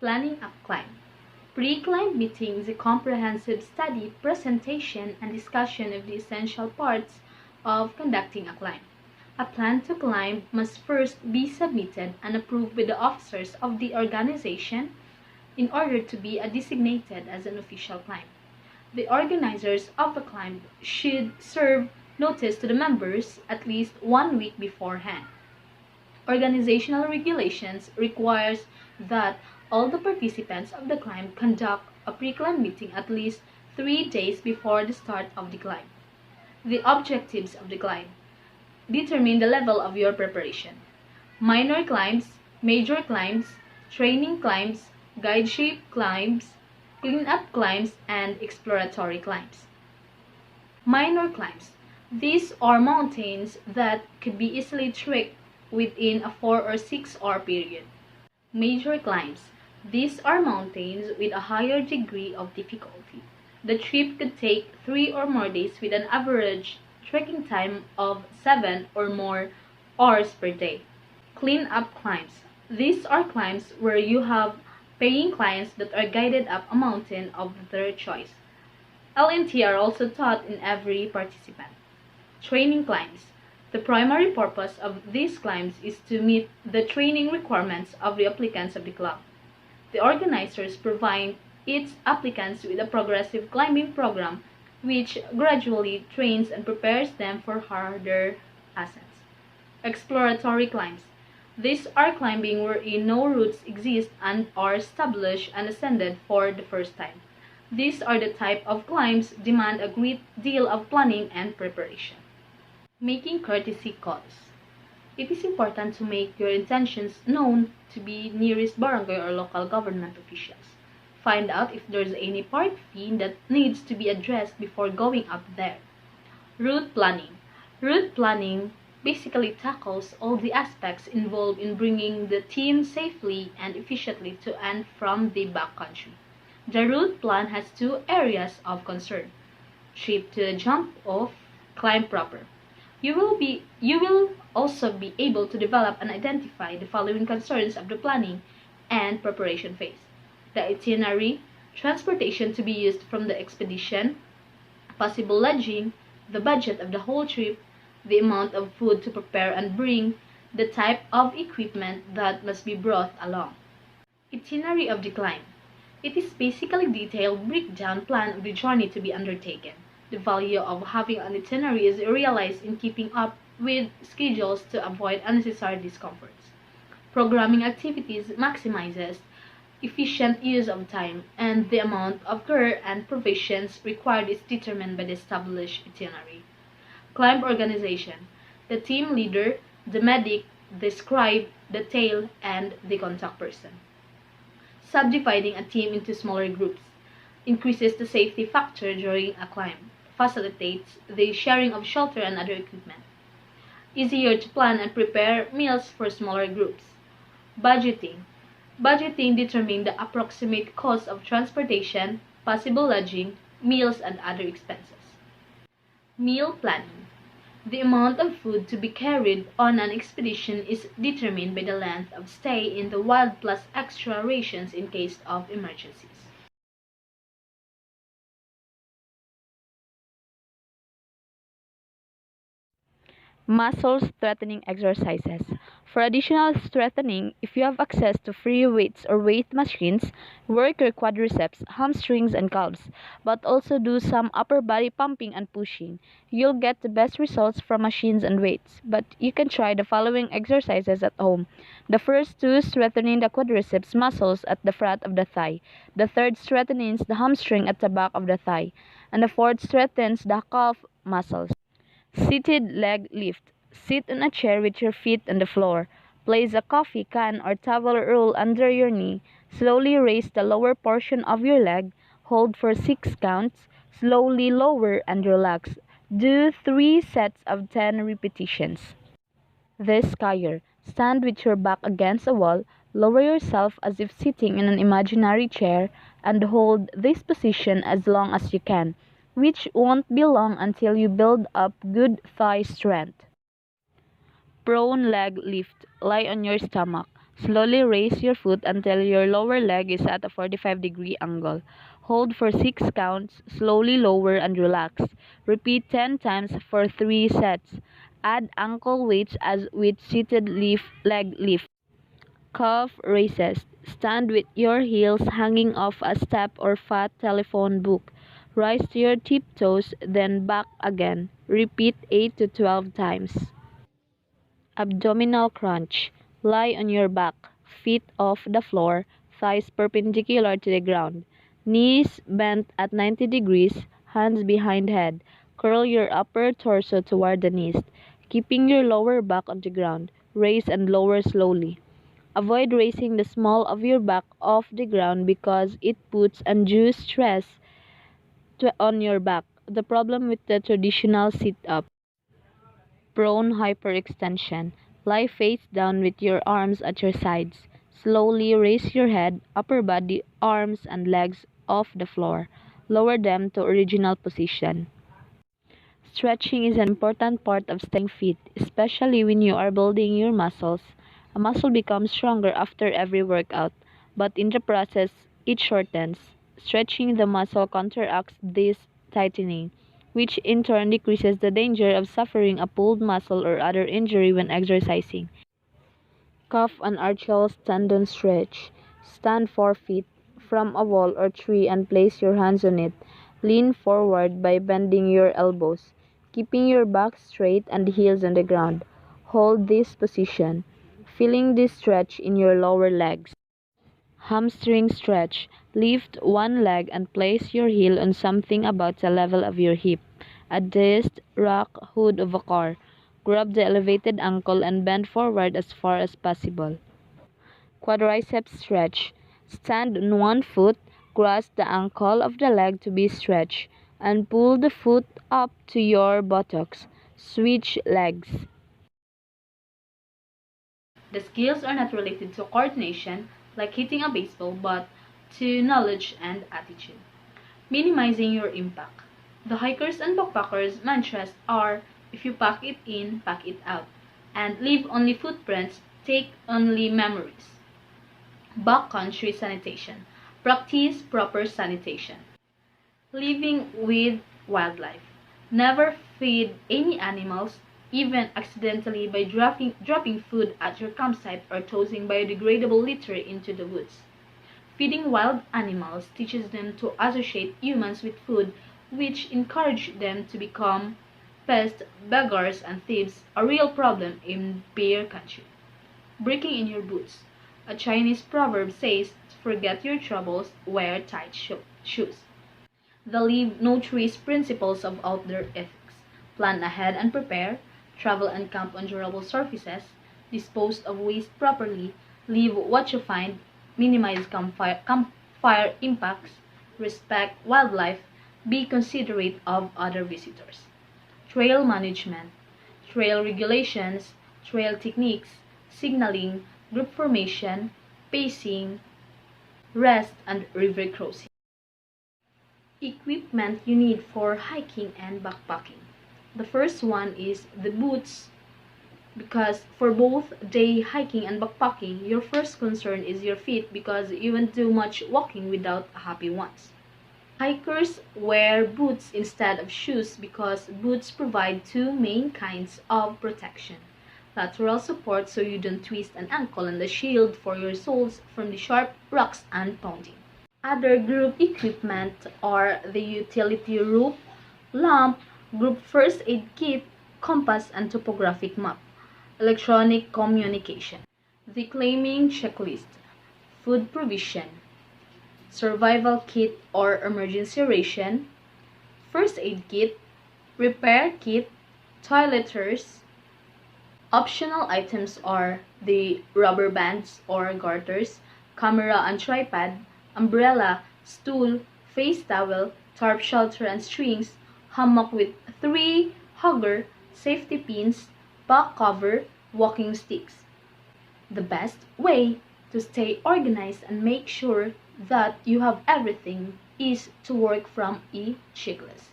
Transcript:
Planning a climb. Pre-climb meeting is a comprehensive study, presentation, and discussion of the essential parts of conducting a climb. A plan to climb must first be submitted and approved by the officers of the organization in order to be designated as an official climb. The organizers of the climb should serve notice to the members at least 1 week beforehand. Organizational regulations requires that all the participants of the climb conduct a pre-climb meeting at least 3 days before the start of the climb. The objectives of the climb determine the level of your preparation. Minor climbs, major climbs, training climbs, guide-shape climbs, clean-up climbs, and exploratory climbs. Minor climbs. These are mountains that could be easily trekked within a 4 or 6 hour period. Major climbs. These are mountains with a higher degree of difficulty. The trip could take 3 or more days with an average trekking time of 7 or more hours per day. Clean-up climbs. These are climbs where you have paying clients that are guided up a mountain of their choice. LNT are also taught in every participant. Training climbs. The primary purpose of these climbs is to meet the training requirements of the applicants of the club. The organizers provide its applicants with a progressive climbing program which gradually trains and prepares them for harder ascents. Exploratory climbs. These are climbing wherein no routes exist and are established and ascended for the first time. These are the type of climbs demand a great deal of planning and preparation. Making courtesy calls. It is important to make your intentions known to the nearest barangay or local government officials. Find out if there's any park fee that needs to be addressed before going up there. Route planning. Route planning basically tackles all the aspects involved in bringing the team safely and efficiently to and from the backcountry. The route plan has 2 areas of concern: trip to jump off, climb proper. You will also be able to develop and identify the following concerns of the planning and preparation phase: the itinerary, transportation to be used from the expedition, possible lodging, the budget of the whole trip, the amount of food to prepare and bring, the type of equipment that must be brought along. Itinerary of the climb. It is basically a detailed breakdown plan of the journey to be undertaken. The value of having an itinerary is realized in keeping up with schedules to avoid unnecessary discomforts. Programming activities maximizes efficient use of time, and the amount of care and provisions required is determined by the established itinerary. Climb organization. The team leader, the medic, the scribe, the tail, and the contact person. Subdividing a team into smaller groups increases the safety factor during a climb, facilitates the sharing of shelter and other equipment. Easier to plan and prepare meals for smaller groups. Budgeting. Budgeting determines the approximate cost of transportation, possible lodging, meals, and other expenses. Meal planning. The amount of food to be carried on an expedition is determined by the length of stay in the wild plus extra rations in case of emergencies. Muscle strengthening exercises. For additional strengthening, if you have access to free weights or weight machines, work your quadriceps, hamstrings, and calves, but also do some upper body pumping and pushing. You'll get the best results from machines and weights, but you can try the following exercises at home. The first 2 strengthening the quadriceps muscles at the front of the thigh. The third strengthens the hamstring at the back of the thigh. And the fourth strengthens the calf muscles. Seated leg lift. Sit on a chair with your feet on the floor. Place a coffee can or towel roll under your knee. Slowly raise the lower portion of your leg. Hold for 6 counts. Slowly lower and relax. Do 3 sets of 10 repetitions. The skier. Stand with your back against a wall. Lower yourself as if sitting in an imaginary chair and hold this position as long as you can, which won't be long until you build up good thigh strength. Prone leg lift. Lie on your stomach. Slowly raise your foot until your lower leg is at a 45-degree angle. Hold for 6 counts, slowly lower and relax. Repeat 10 times for 3 sets. Add ankle weights as with seated leg lift. Calf raises. Stand with your heels hanging off a step or fat telephone book. Rise to your tiptoes, then back again. Repeat 8 to 12 times. Abdominal crunch. Lie on your back, feet off the floor, thighs perpendicular to the ground. Knees bent at 90 degrees, hands behind head. Curl your upper torso toward the knees, keeping your lower back on the ground. Raise and lower slowly. Avoid raising the small of your back off the ground because it puts undue stress on your back. The problem with the traditional sit-up. Prone hyperextension. Lie face down with your arms at your sides. Slowly raise your head, upper body, arms, and legs off the floor. Lower them to original position. Stretching is an important part of staying fit, especially when you are building your muscles. A muscle becomes stronger after every workout, but in the process, it shortens. Stretching the muscle counteracts this tightening, which in turn decreases the danger of suffering a pulled muscle or other injury when exercising. Calf and Achilles tendon stretch. Stand 4 feet from a wall or tree and place your hands on it. Lean forward by bending your elbows, keeping your back straight and heels on the ground. Hold this position, feeling this stretch in your lower legs. Hamstring stretch. Lift one leg and place your heel on something about the level of your hip. A disc, rock, hood of a car. Grab the elevated ankle and bend forward as far as possible. Quadriceps stretch. Stand on one foot, cross the ankle of the leg to be stretched, and pull the foot up to your buttocks. Switch legs. The skills are not related to coordination, like hitting a baseball, but to knowledge and attitude. Minimizing your impact. The hikers and backpackers' mantras are if you pack it in, pack it out, and leave only footprints, take only memories. Backcountry sanitation. Practice proper sanitation. Living with wildlife. Never feed any animals, even accidentally by dropping food at your campsite or tossing biodegradable litter into the woods. Feeding wild animals teaches them to associate humans with food, which encourage them to become pests, beggars, and thieves, a real problem in bear country. Breaking in your boots. A Chinese proverb says, forget your troubles, wear tight shoes. The leave no trace principles of outdoor ethics. Plan ahead and prepare, travel and camp on durable surfaces, dispose of waste properly, leave what you find, minimize campfire impacts, respect wildlife, be considerate of other visitors. Trail management, trail regulations, trail techniques, signaling, group formation, pacing, rest, and river crossing. Equipment you need for hiking and backpacking. The first one is the boots, because for both day hiking and backpacking, your first concern is your feet because you won't do much walking without happy ones. Hikers wear boots instead of shoes because boots provide two main kinds of protection. Lateral support so you don't twist an ankle, and a shield for your soles from the sharp rocks and pounding. Other group equipment are the utility rope, lamp, group first aid kit, compass, and topographic map. Electronic communication. The claiming checklist. Food provision. Survival kit or emergency ration. First aid kit. Repair kit. Toiletries. Optional items are the rubber bands or garters, camera and tripod, umbrella, stool, face towel, tarp shelter and strings, hammock with 3 hugger, safety pins, back cover, walking sticks. The best way to stay organized and make sure that you have everything is to work from a checklist.